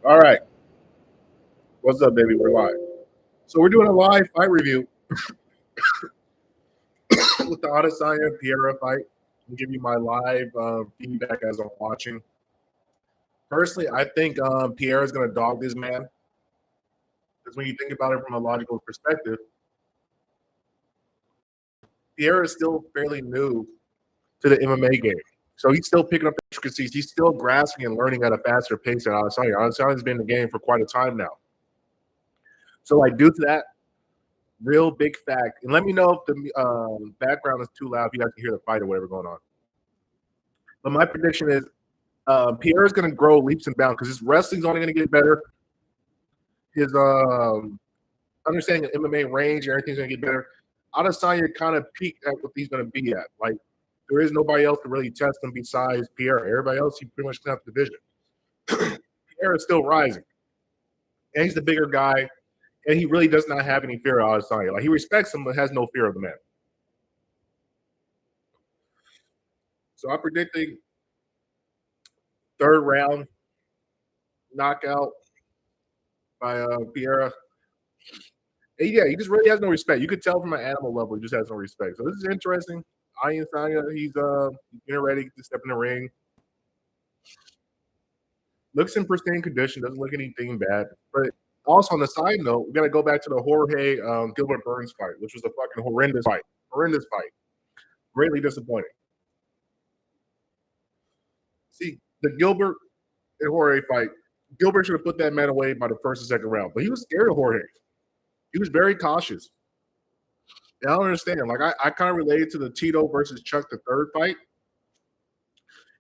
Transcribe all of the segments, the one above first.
All right. What's up, baby? We're live. So we're doing a live fight review with the Adesanya Pereira fight. I'll give you my live feedback as I'm watching. Personally, I think Pereira is going to dog this man because when you think about it from a logical perspective, Pereira is still fairly new to the MMA game. So he's still picking up intricacies. He's still grasping and learning at a faster pace than Adesanya. Adesanya's been in the game for quite a time now. So, like, due to that, real big fact, and let me know if the background is too loud if you guys can hear the fight or whatever going on. But my prediction is Pierre's going to grow leaps and bounds because his wrestling's only going to get better. His understanding of MMA range and everything's going to get better. Adesanya kind of peaked at what he's going to be at. Like, there is nobody else to really test him besides Pierre. Everybody else, he pretty much left the division. Pierre is still rising. And he's the bigger guy. And he really does not have any fear of Adesanya. Like, he respects him, but has no fear of the man. So I'm predicting third round knockout by Pereira. And yeah, he just really has no respect. You could tell from an animal level, he just has no respect. So this is interesting. Adesanya, he's getting ready to step in the ring. Looks in pristine condition, doesn't look anything bad. But also on the side note, we got to go back to the Jorge Gilbert Burns fight, which was a fucking horrendous fight. Horrendous fight. Greatly disappointing. See, the Gilbert and Jorge fight, Gilbert should have put that man away by the first and second round, but he was scared of Jorge. He was very cautious. And I don't understand. Like, I kind of related to the Tito versus Chuck, the third fight.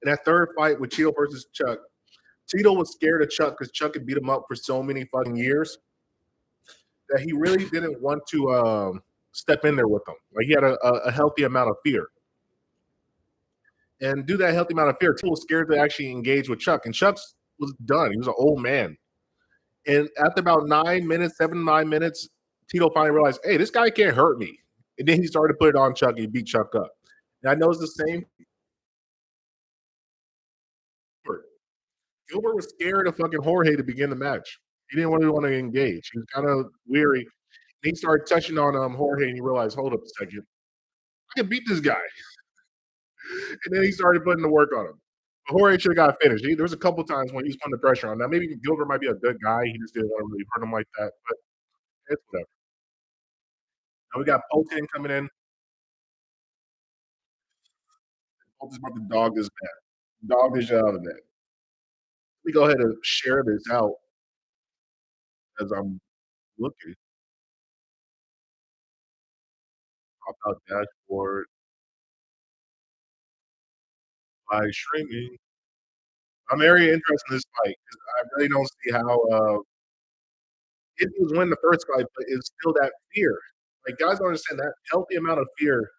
In that third fight with Tito versus Chuck, Tito was scared of Chuck because Chuck had beat him up for so many fucking years that he really didn't want to step in there with him. Like, he had a healthy amount of fear. And due to that healthy amount of fear, Tito was scared to actually engage with Chuck. And Chuck was done. He was an old man. And after about 9 minutes, 7 to 9 minutes, Tito finally realized, hey, this guy can't hurt me. And then he started to put it on Chuck and he beat Chuck up. And I know it's the same. Gilbert was scared of fucking Jorge to begin the match. He didn't really want to engage. He was kind of weary. And he started touching on Jorge and he realized, hold up a second. I can beat this guy. And then he started putting the work on him. But Jorge should have got finished. There was a couple times when he was putting the pressure on. Now, maybe Gilbert might be a good guy. He just didn't want to really hurt him like that. But it's whatever. Now we got Potin coming in. Potin's about to dog this man. Dog this shit out of that. Let me go ahead and share this out as I'm looking. Pop out dashboard, live streaming. I'm very interested in this fight because I really don't see how if he was winning the first fight, but it's still that fear. Like, guys don't understand that healthy amount of fear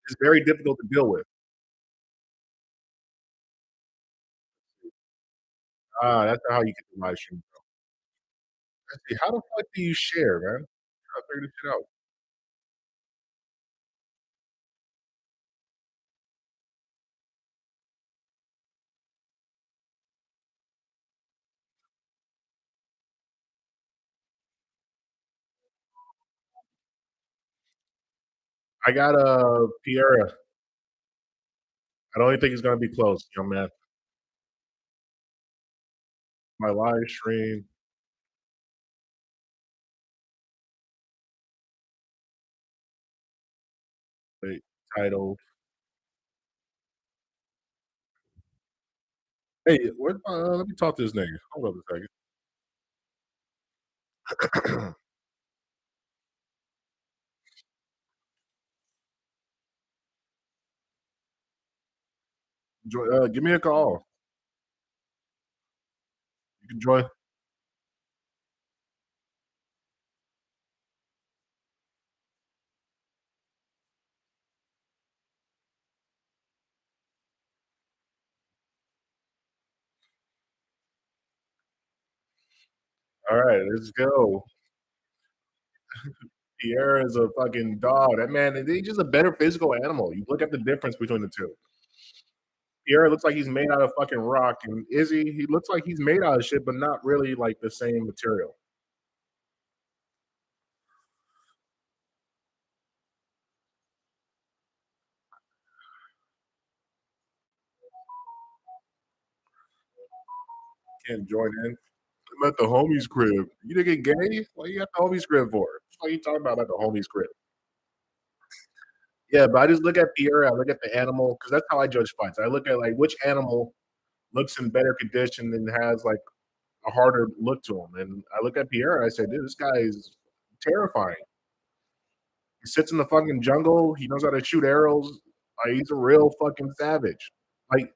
is very difficult to deal with. That's not how you get the live stream. Let's see, how the fuck do you share, man? Try to figure this shit out. I got Pereira. I don't even think it's gonna be close, young man. My live stream, wait, title. Hey, where's my, let me talk to this nigga. Hold up a second. Give me a call. You can join. All right, let's go. Pierre is a fucking dog. That man, he's just a better physical animal. You look at the difference between the two. Pierre looks like he's made out of fucking rock, and Izzy, he looks like he's made out of shit, but not really like the same material. Can't join in. I'm at the homie's crib. You didn't get gay? What you at the homie's crib for? What are you talking about at the homie's crib? Yeah, but I just look at Pierre, I look at the animal because that's how I judge fights. I look at like which animal looks in better condition and has like a harder look to him. And I look at Pierre, I say, dude, this guy is terrifying. He sits in the fucking jungle. He knows how to shoot arrows. Like, he's a real fucking savage. Like,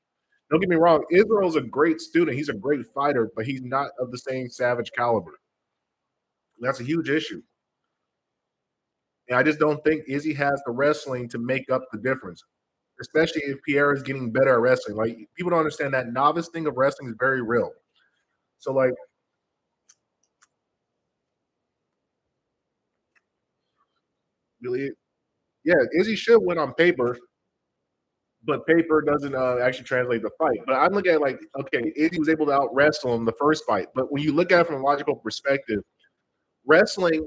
don't get me wrong, Israel's a great student. He's a great fighter, but he's not of the same savage caliber. And that's a huge issue. And I just don't think Izzy has the wrestling to make up the difference, especially if Pierre is getting better at wrestling. Like, people don't understand that novice thing of wrestling is very real. So, like, really, yeah, Izzy should win on paper, but paper doesn't actually translate the fight. But I'm looking at like, okay, Izzy was able to out wrestle him the first fight, but when you look at it from a logical perspective, wrestling,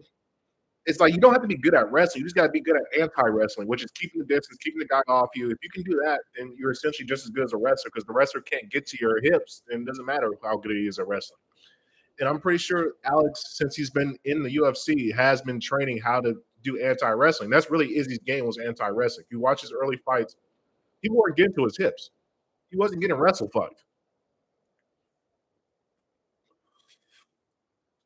it's like you don't have to be good at wrestling. You just got to be good at anti-wrestling, which is keeping the distance, keeping the guy off you. If you can do that, then you're essentially just as good as a wrestler because the wrestler can't get to your hips, and it doesn't matter how good he is at wrestling. And I'm pretty sure Alex, since he's been in the UFC, has been training how to do anti-wrestling. That's really Izzy's game was anti-wrestling. If you watch his early fights, people weren't getting to his hips. He wasn't getting wrestle fucked.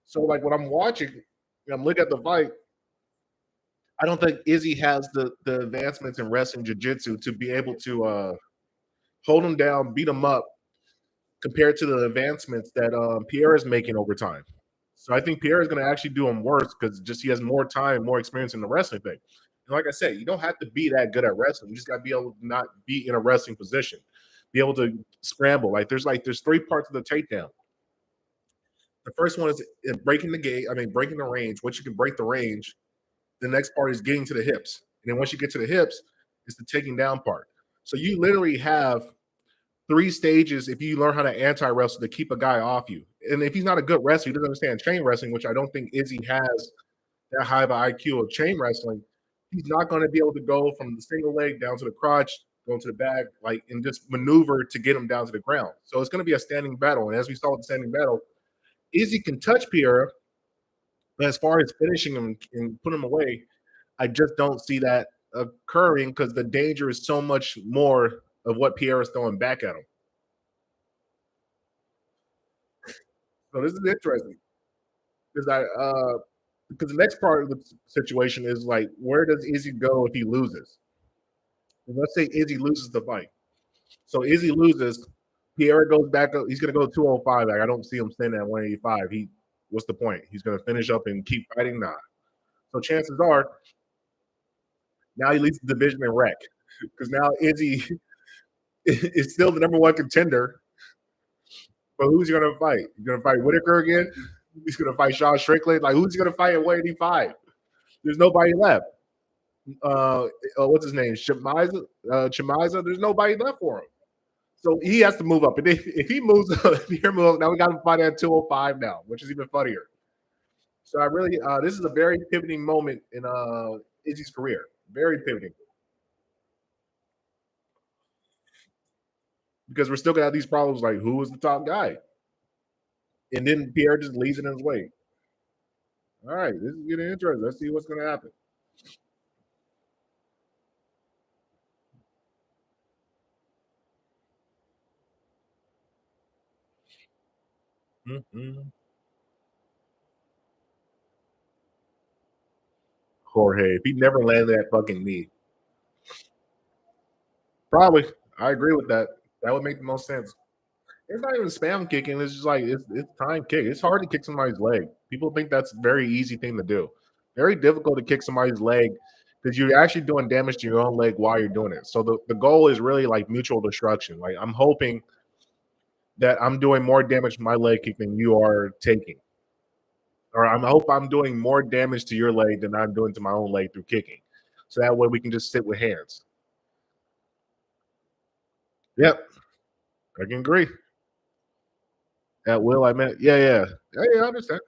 So like when I'm watching, and I'm looking at the fight, I don't think Izzy has the advancements in wrestling jiu-jitsu to be able to hold him down, beat him up compared to the advancements that Pierre is making over time. So I think Pierre is going to actually do him worse because just he has more time, more experience in the wrestling thing. And like I said, you don't have to be that good at wrestling. You just got to be able to not be in a wrestling position, be able to scramble. Like there's three parts of the takedown. The first one is breaking the gate. I mean, breaking the range. Once you can break the range, the next part is getting to the hips. And then once you get to the hips, it's the taking down part. So you literally have three stages if you learn how to anti-wrestle to keep a guy off you. And if he's not a good wrestler, he doesn't understand chain wrestling, which I don't think Izzy has that high of an IQ of chain wrestling. He's not going to be able to go from the single leg down to the crotch, go to the back, like and just maneuver to get him down to the ground. So it's going to be a standing battle. And as we saw with the standing battle, Izzy can touch Pierre, but as far as finishing him and putting him away, I just don't see that occurring because the danger is so much more of what Pierre is throwing back at him. So this is interesting because because the next part of the situation is like where does Izzy go if he loses? And let's say Izzy loses the fight. So Izzy loses, Pierre goes back up. He's gonna go 205. Like I don't see him staying at 185. What's the point? He's gonna finish up and keep fighting? Nah. So chances are now he leads the division in wreck because now Izzy is still the number one contender. But who's he gonna fight? He's gonna fight Whitaker again. He's gonna fight Sean Strickland. Like who's he gonna fight at 185? There's nobody left. What's his name? Chimiza. There's nobody left for him. So he has to move up. And if he moves up, if he moves up, now we got him fighting at 205 now, which is even funnier. So I really, this is a very pivoting moment in Izzy's career. Very pivoting because we're still gonna have these problems like who was the top guy, and then Pierre just leaves it in his way. All right, this is getting interesting. Let's see what's gonna happen. Mm-hmm. Jorge, if he never landed that fucking knee, probably. I agree with that. That would make the most sense. It's not even spam kicking. It's just like it's time kick. It's hard to kick somebody's leg. People think that's a very easy thing to do. Very difficult to kick somebody's leg because you're actually doing damage to your own leg while you're doing it. So the goal is really like mutual destruction. Like I'm hoping that I'm doing more damage to my leg kick than you are taking. Or I hope I'm doing more damage to your leg than I'm doing to my own leg through kicking. So that way we can just sit with hands. Yep. I can agree. At will, I meant, yeah, yeah, yeah, yeah. I understand.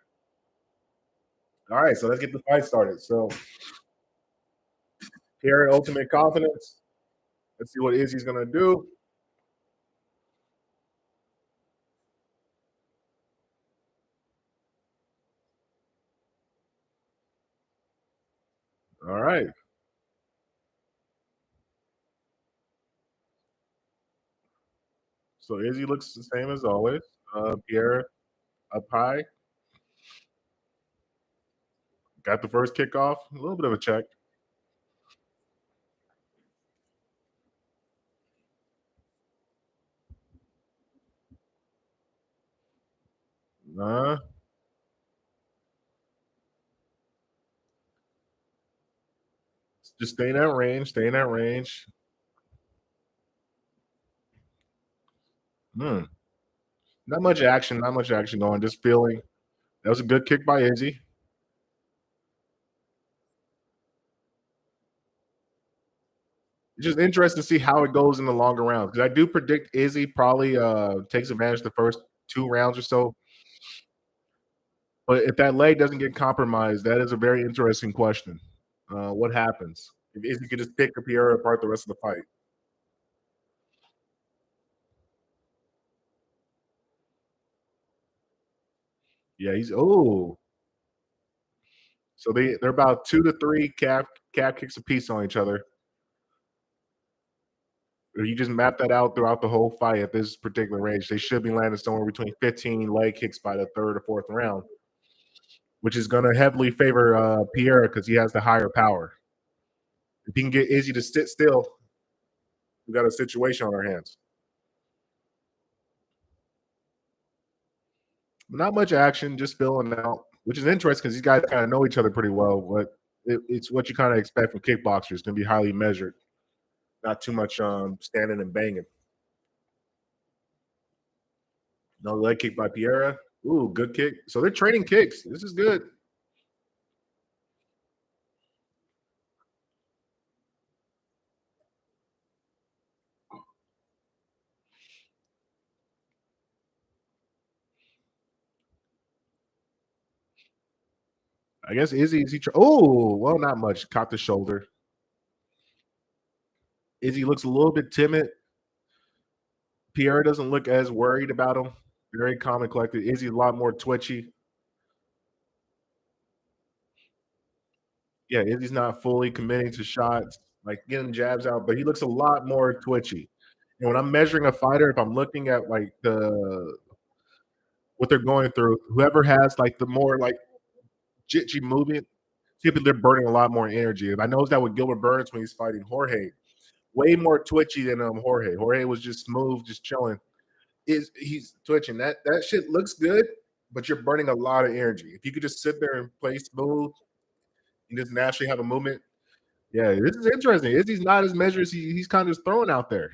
All right, so let's get the fight started. So, here, ultimate confidence. Let's see what Izzy's gonna do. All right. So Izzy looks the same as always. Pierre up high. Got the first kickoff. A little bit of a check. Uh, just stay in that range. Stay in that range. Hmm. Not much action. Not much action going. Just feeling. That was a good kick by Izzy. It's just interesting to see how it goes in the longer rounds because I do predict Izzy probably takes advantage of the first 2 rounds or so. But if that leg doesn't get compromised, that is a very interesting question. What happens if Izzy could just pick Pereira apart the rest of the fight? Yeah, he's oh. So they're about 2 to 3 calf kicks apiece on each other. Or you just map that out throughout the whole fight at this particular range. They should be landing somewhere between 15 leg kicks by the third or fourth round, which is going to heavily favor Pierre because he has the higher power. If he can get Izzy to sit still, we got a situation on our hands. Not much action, just filling out, which is interesting because these guys kind of know each other pretty well. But it's what you kind of expect from kickboxers. It's going to be highly measured, not too much standing and banging. No leg kick by Pereira. Ooh, good kick. So they're trading kicks. This is good. I guess Izzy is he? Oh, well, not much. Caught the shoulder. Izzy looks a little bit timid. Pierre doesn't look as worried about him. Very calm and collected. Izzy's a lot more twitchy. Yeah, Izzy's not fully committing to shots, like getting jabs out, but he looks a lot more twitchy. And when I'm measuring a fighter, if I'm looking at like the what they're going through, whoever has like the more like jitchy movement, typically they're burning a lot more energy. And I noticed that with Gilbert Burns when he's fighting Jorge, way more twitchy than Jorge. Jorge was just smooth, just chilling. Is he's twitching. That shit looks good, but you're burning a lot of energy. If you could just sit there and play smooth and just naturally have a movement. Yeah, this is interesting. Izzy's not as measured as he's kind of just throwing out there.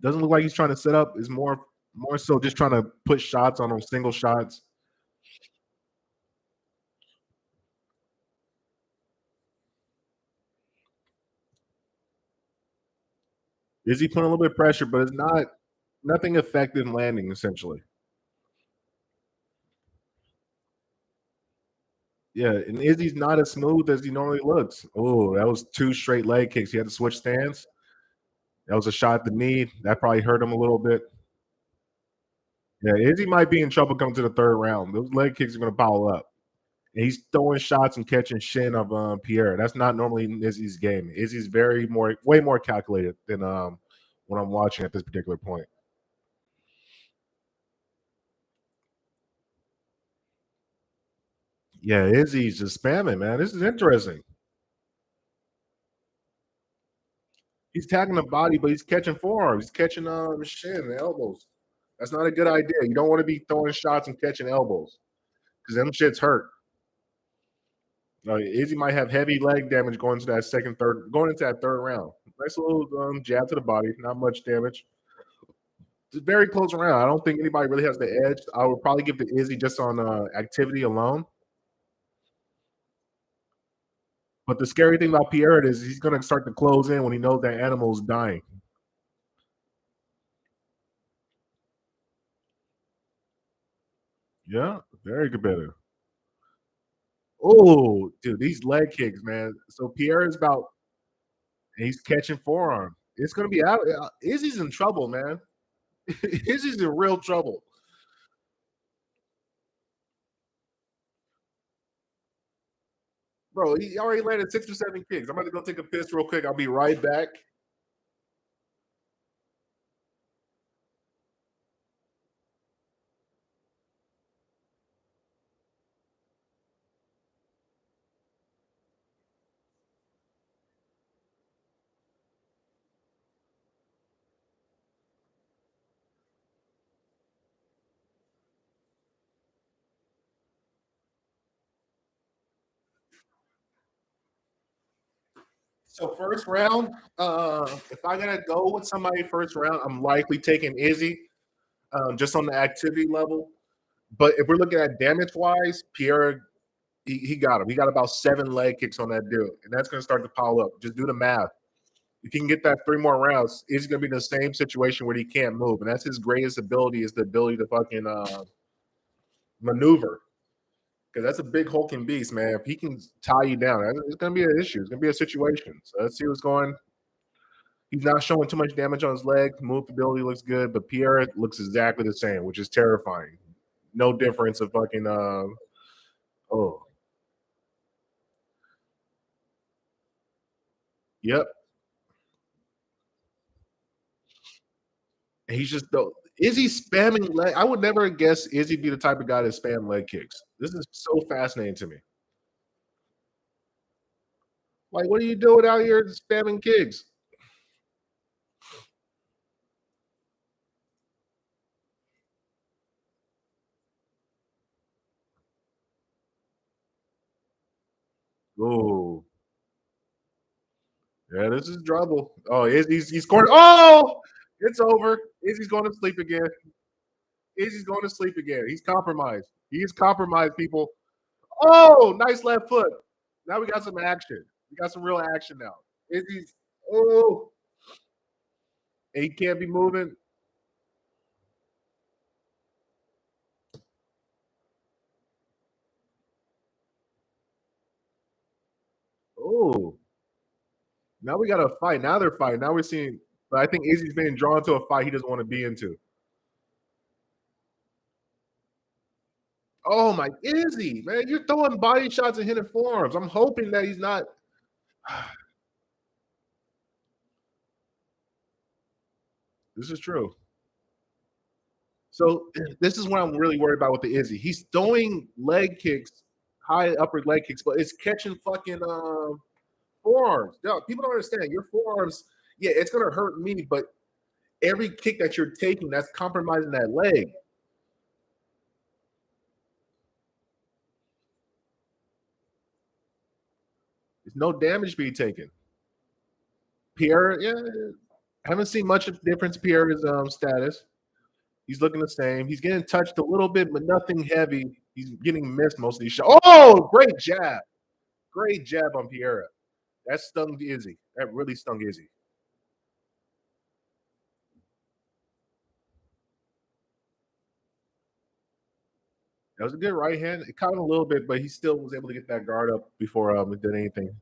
Doesn't look like he's trying to set up. Is more so just trying to put shots on them, single shots. Izzy putting a little bit of pressure, but it's not nothing effective landing essentially. Yeah, and Izzy's not as smooth as he normally looks. Oh, that was 2 straight leg kicks. He had to switch stance. That was a shot at the knee. That probably hurt him a little bit. Yeah, Izzy might be in trouble coming to the third round. Those leg kicks are going to pile up. And he's throwing shots and catching shin of Pierre. That's not normally Izzy's game. Izzy's way more calculated than what I'm watching at this particular point. Yeah, Izzy's just spamming, man. This is interesting. He's tagging the body, but he's catching forearms. He's catching shin and elbows. That's not a good idea. You don't want to be throwing shots and catching elbows because them shits hurt. Izzy might have heavy leg damage going into that third round. Nice little jab to the body, not much damage. It's a very close round. I don't think anybody really has the edge. I would probably give the Izzy just on activity alone. But the scary thing about Pierre is he's going to start to close in when he knows that animal is dying. Yeah, very competitive. Oh, dude, these leg kicks, man. So Pierre is about he's catching forearm. It's gonna be out. Izzy's in trouble, man. Izzy's in real trouble. Bro, he already landed 6 or 7 kicks. I'm about to go take a piss real quick. I'll be right back. So first round, if I gotta go with somebody first round, I'm likely taking Izzy, just on the activity level. But if we're looking at damage wise, Pierre, he got him. He got about 7 leg kicks on that dude, and that's gonna start to pile up. Just do the math. If he can get that 3 more rounds, he's gonna be in the same situation where he can't move, and that's his greatest ability is the ability to fucking maneuver. Because that's a big hulking beast, man. If he can tie you down, it's gonna be an issue. It's gonna be a situation. So let's see what's going. He's not showing too much damage on his leg. Movability looks good, but Pierre looks exactly the same, which is terrifying. No difference of fucking oh yep. And he's just though Izzy spamming leg. I would never guess Izzy be the type of guy to spam leg kicks. This is so fascinating to me. Like, what are you doing out here spamming kicks? Oh, yeah, this is trouble. Oh, he's scored. Oh, it's over. Izzy's going to sleep again. Izzy's going to sleep again. He's compromised. He's compromised, people. Oh, nice left foot. Now we got some action. We got some real action now. Izzy's oh, and he can't be moving. Oh, now we got a fight. Now they're fighting. Now we're seeing. But I think Izzy's being drawn to a fight he doesn't want to be into. Oh my Izzy, man, you're throwing body shots and hitting forearms. I'm hoping that he's not. This is true. So this is what I'm really worried about with the Izzy. He's throwing leg kicks, high upper leg kicks, but it's catching fucking forearms. No, people don't understand. Your forearms, yeah, it's gonna hurt me, but every kick that you're taking, that's compromising that leg. There's no damage being taken. Pierre, yeah, I haven't seen much of difference in Pierre's status. He's looking the same. He's getting touched a little bit, but nothing heavy. He's getting missed most of these shots. Oh, great jab. Great jab on Pereira. That stung Izzy. That really stung Izzy. That was a good right hand. It caught him a little bit, but he still was able to get that guard up before it did anything.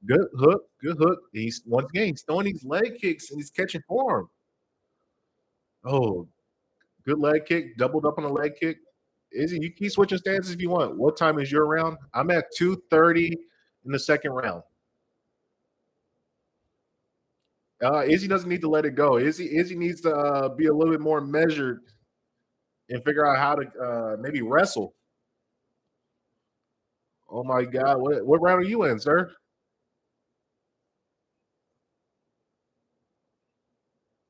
Good hook. Good hook. He's once again he's throwing these leg kicks and he's catching form. Oh, good leg kick. Doubled up on a leg kick. Izzy, you keep switching stances if you want. What time is your round? I'm at 2:30 in the second round. Izzy doesn't need to let it go. Izzy needs to be a little bit more measured and figure out how to maybe wrestle. Oh my God, what round are you in, sir?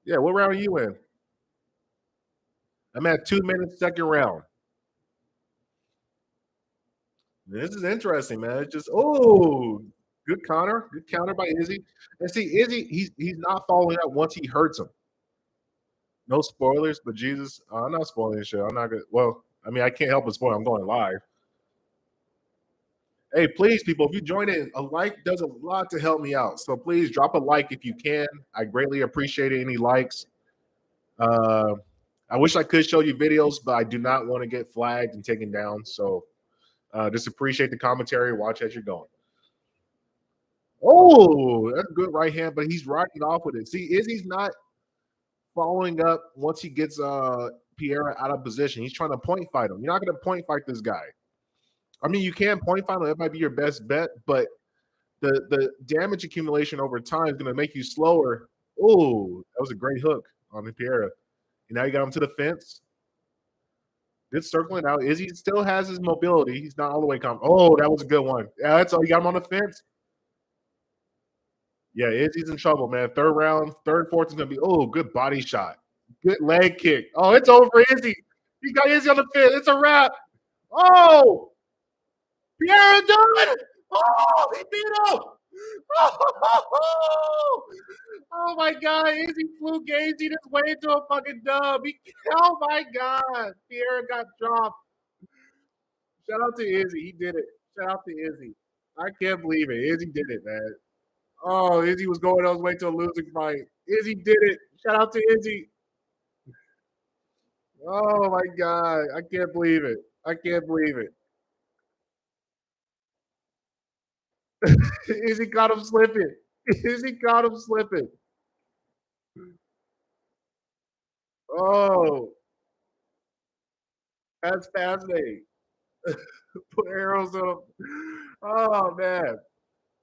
Yeah, what round are you in? I'm at 2 minutes, second round. This is interesting, man. It's just good counter by Izzy. And see, Izzy, he's not following up once he hurts him. No spoilers, but Jesus, I'm not spoiling the show. I'm not good. Well, I mean, I can't help but spoil. I'm going live. Hey, please, people, if you join in, a like does a lot to help me out. So please drop a like if you can. I greatly appreciate any likes. Uh, I wish I could show you videos, but I do not want to get flagged and taken down. So just appreciate the commentary. Watch as you're going. Oh, that's a good right hand, but he's rocking off with it. See, Izzy's not following up once he gets Pereira out of position. He's trying to point fight him. You're not going to point fight this guy. I mean, you can point fight him. That might be your best bet, but the damage accumulation over time is going to make you slower. Oh, that was a great hook on the Pereira. And now you got him to the fence. Good circling out. Izzy still has his mobility. He's not all the way calm. Oh, that was a good one. Yeah, that's all. You got him on the fence. Yeah, Izzy's in trouble, man. Third round, third, fourth is going to be, oh, good body shot. Good leg kick. Oh, it's over for Izzy. He got Izzy on the fence. It's a wrap. Oh, Pereira done. Oh, he beat him. Oh, oh my God. Izzy flew Gazy this way into a fucking dub. Oh my God. Pereira got dropped. Shout out to Izzy. He did it. Shout out to Izzy. I can't believe it. Izzy did it, man. Oh, Izzy was going on his way to a losing fight. Izzy did it. Shout out to Izzy. Oh my God. I can't believe it. I can't believe it. Izzy caught him slipping. Izzy caught him slipping. Oh, that's fascinating. Put arrows on him. Oh man.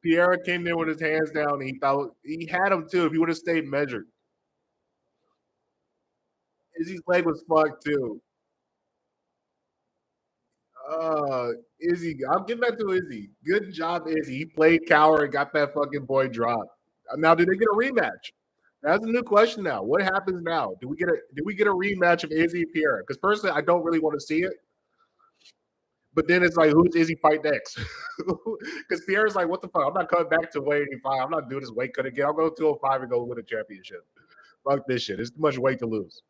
Pereira came in with his hands down. He thought he had him too if he would have stayed measured. Izzy's leg was fucked too. Izzy, I'll give that to Izzy. Good job, Izzy. He played cower and got that fucking boy dropped. Now, did they get a rematch? That's a new question now. What happens now? Do we get a rematch of Izzy and Pereira? Because personally, I don't really want to see it. But then it's like, who's Izzy fight next? Because Pierre's like, what the fuck? I'm not coming back to 185. I'm not doing this weight cut again. I'll go 205 and go win a championship. Fuck this shit. It's too much weight to lose.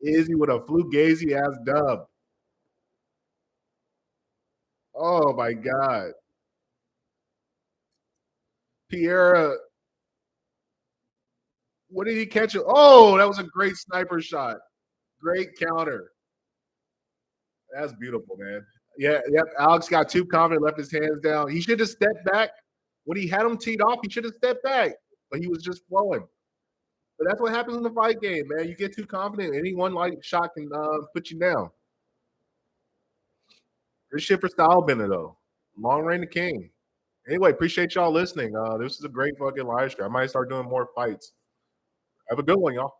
Izzy with a flu gazy ass dub. Oh my God. Pereira, what did he catch? Oh, that was a great sniper shot. Great counter. That's beautiful, man. Yeah, yep. Alex got too confident, left his hands down. He should have stepped back. When he had him teed off, he should have stepped back. But he was just flowing. But that's what happens in the fight game, man. You get too confident. Any one light shot can put you down. Good shit for style bender though. Long reign the king. Anyway, appreciate y'all listening. This is a great fucking live stream. I might start doing more fights. Have a good one, y'all.